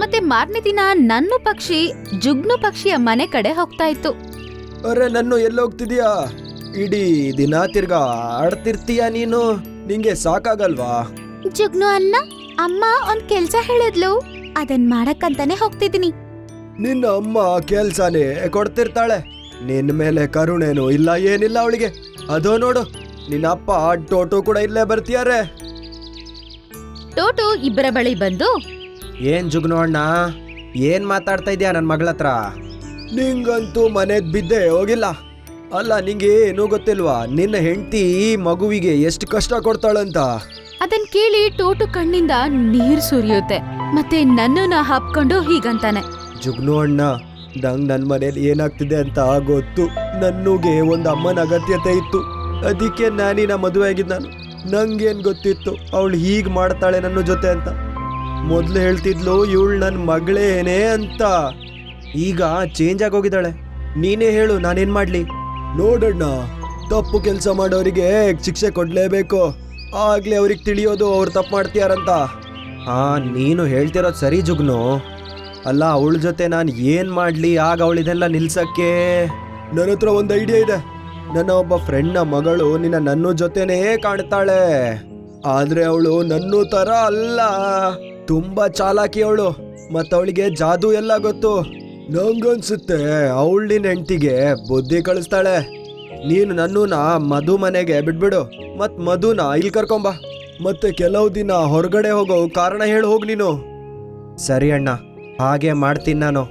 ಮತ್ತೆ ಮಾರನೇ ದಿನ ನನ್ನು ಪಕ್ಷಿ ಜುಗ್ನು ಪಕ್ಷಿಯ ಮನೆ ಕಡೆ ಹೋಗ್ತಾ ಇತ್ತು. ಅರೆ ನನ್ನ ಎಲ್ಲೋಗ್ತಿದ್ಯಾ? ಇಡೀ ದಿನ ತಿರ್ಗಾ ಆಡ್ತಿರ್ತೀಯ ನೀನು, ನಿಂಗೆ ಸಾಕಾಗಲ್ವಾ? ಜುಗ್ನು ಅಮ್ಮ ಒಂದ್ ಕೆಲ್ಸ ಹೇಳಿದ್ಲು, ಅದನ್ ಮಾಡಕ್ಕಂತಾನೆ ಹೋಗ್ತಿದೀನಿ. ನಿನ್ನ ಅಮ್ಮ ಕೆಲ್ಸನೇ ಕೊಡ್ತಿರ್ತಾಳೆ, ನಿನ್ನ ಮೇಲೆ ಕರುಣೆನೂ ಇಲ್ಲ ಏನಿಲ್ಲ ಅವಳಿಗೆ. ಅದೋ ನೋಡು, ನಿನ್ನ ಅಪ್ಪ ಟೋಟೋ ಕೂಡ ಇಲ್ಲೇ ಬರ್ತೀಯಾರೆ. ಟೋಟೋ ಇಬ್ಬರ ಬಳಿ ಬಂದು, ಏನ್ ಜುಗ್ನು ಅಣ್ಣ, ಏನ್ ಮಾತಾಡ್ತಾ ಇದ್ಯಾ ನನ್ ಮಗಳ ಹತ್ರ? ನಿಂಗಂತೂ ಮನೆಗ್ ಬಿದ್ದೆ ಹೋಗಿಲ್ಲ. ಅಲ್ಲ, ನಿಂಗೆ ಏನೂ ಗೊತ್ತಿಲ್ವಾ ನಿನ್ನ ಹೆಂಡತಿ ಮಗುವಿಗೆ ಎಷ್ಟು ಕಷ್ಟ ಕೊಡ್ತಾಳಂತ? ಅದನ್ ಕೇಳಿ ಟೋಟು ಕಣ್ಣಿಂದ ನೀರ್ ಸುರಿಯುತ್ತೆ. ಮತ್ತೆ ನನ್ನನ್ನ ಹಾಪ್ಕೊಂಡು ಹೀಗಂತಾನೆ, ಜುಗ್ನು ಅಣ್ಣ, ನಂಗ್ ನನ್ ಮನೇಲಿ ಏನಾಗ್ತಿದೆ ಅಂತ ಗೊತ್ತು. ನನ್ನುಗೆ ಒಂದ್ ಅಮ್ಮನ ಅಗತ್ಯತೆ ಇತ್ತು, ಅದಕ್ಕೆ ನಾನಿನ ಮದುವೆ ಆಗಿದ್ ನಾನು. ನಂಗೇನ್ ಗೊತ್ತಿತ್ತು ಅವಳು ಹೀಗ್ ಮಾಡ್ತಾಳೆ ನನ್ನ ಜೊತೆ ಅಂತ. ಮೊದ್ಲು ಹೇಳ್ತಿದ್ಲು ಇವಳು ನನ್ ಮಗಳೇನೆ ಅಂತ. ಈಗ ಚೇಂಜ್ ಆಗೋಗಿದ್ದಾಳೆ. ನೀನೇ ಹೇಳು, ನಾನೇನ್ ಮಾಡ್ಲಿ? ನೋಡಣ್ಣ, ತಪ್ಪು ಕೆಲಸ ಮಾಡೋರಿಗೆ ಶಿಕ್ಷೆ ಕೊಡ್ಲೇಬೇಕು, ಆಗ್ಲೇ ಅವ್ರಿಗೆ ತಿಳಿಯೋದು ಅವ್ರು ತಪ್ಪು ಮಾಡ್ತೀಯಾರಂತ. ಹಾ, ನೀನು ಹೇಳ್ತಿರೋದು ಸರಿ ಜುಗ್ನು. ಅಲ್ಲ, ಅವಳ ಜೊತೆ ನಾನು ಏನ್ ಮಾಡ್ಲಿ ಆಗ ಅವಳಿದೆಲ್ಲ ನಿಲ್ಸಕ್ಕೆ? ನನ್ನ ಹತ್ರ ಒಂದು ಐಡಿಯಾ ಇದೆ. ನನ್ನ ಒಬ್ಬ ಫ್ರೆಂಡ್ನ ಮಗಳು ನನ್ನ ಜೊತೆನೇ ಕಾಣ್ತಾಳೆ, ಆದ್ರೆ ಅವಳು ನನ್ನೂ ತರ ಅಲ್ಲ, ತುಂಬಾ ಚಾಲಾಕಿ ಅವಳು. ಮತ್ತವಳಿಗೆ ಜಾದೂ ಎಲ್ಲ ಗೊತ್ತು. ನಂಗನ್ಸುತ್ತೆ ಅವಳು ನಿನ್ನ ಹೆಂಡತಿಗೆ ಬುದ್ಧಿ ಕಳಿಸ್ತಾಳೆ. ನೀನು ನನ್ನೂನ ಮಧು ಮನೆಗೆ ಬಿಟ್ಬಿಡು, ಮತ್ ಮಧುನ ಇಲ್ಲಿ ಕರ್ಕೊಂಬ. ಮತ್ತೆ ಕೆಲವು ದಿನ ಹೊರಗಡೆ ಹೋಗೋ ಕಾರಣ ಹೇಳಿ ಹೋಗ್ ನೀನು. ಸರಿ ಅಣ್ಣ, ಹಾಗೆ ಮಾಡ್ತೀನಿ ನಾನು.